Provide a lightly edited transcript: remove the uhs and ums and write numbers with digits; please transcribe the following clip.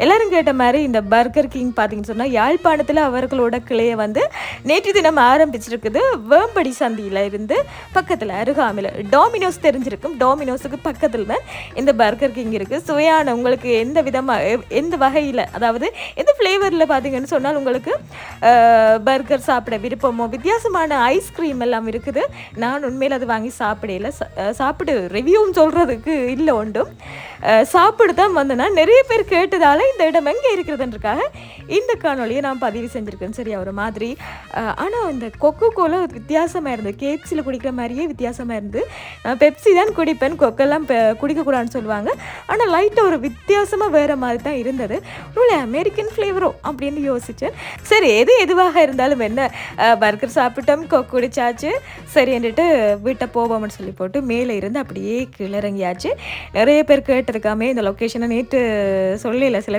எல்லாரும் கேட்ட மாதிரி இந்த பர்கர் கிங் பார்த்தீங்கன்னு சொன்னால் யாழ்ப்பாணத்தில் அவர்களோட கிளையை வந்து நேற்று தினம் ஆரம்பிச்சிருக்குது. வேம்படி சந்தியில் இருந்து பக்கத்தில் அருகாமையில் டாமினோஸ் தெரிஞ்சிருக்கும். டாமினோஸுக்கு பக்கத்தில் தான் இந்த பர்கர் கிங் இருக்குது. சுவையான உங்களுக்கு எந்த விதமாக எந்த வகையில் அதாவது எந்த ஃப்ளேவரில் பார்த்தீங்கன்னு சொன்னால் உங்களுக்கு பர்கர் சாப்பிட விருப்பமோ வித்தியாசமான ஐஸ்கிரீம் எல்லாம் இருக்குது. நான் உண்மையில் அது வாங்கி சாப்பிடல. சாப்பிடு ரிவ்யூன்னு சொல்கிறதுக்கு இல்லை ஒன்றும் சாப்பிட்டு தான் வந்தேன்னா நிறைய பேர் கேட்டதால் இந்த இடம் எங்கே இருக்கிறதுன்றக்காக இந்த காணொலியை நான் பதிவு செஞ்சுருக்கேன். சரியா ஒரு மாதிரி ஆனால் இந்த கொக்கோ கோலா வித்தியாசமாக இருந்தது. கேப்சியில் குடிக்கிற மாதிரியே வித்தியாசமாக இருந்து பெப்சி தான் குடிப்பேன், கொக்கெல்லாம் குடிக்கக்கூடாதுன்னு சொல்லுவாங்க. ஆனால் லைட்டாக ஒரு வித்தியாசமாக வேறு மாதிரி தான் இருந்தது. ஒரு அமெரிக்கன் ஃப்ளேவரோ அப்படின்னு யோசித்தேன். சரி எதுவாக இருந்தாலும் என்ன பர்கர் சாப்பிட்டோம், கொக்கு குடிச்சாச்சு, சரி என்றிட்டு வீட்டை போவோம்னு சொல்லி போட்டு மேலே இருந்து அப்படியே கீழே இறங்கியாச்சு. நிறைய பேர் கேட்டதுக்காமே இந்த லொக்கேஷனை நேற்று சொல்லல சில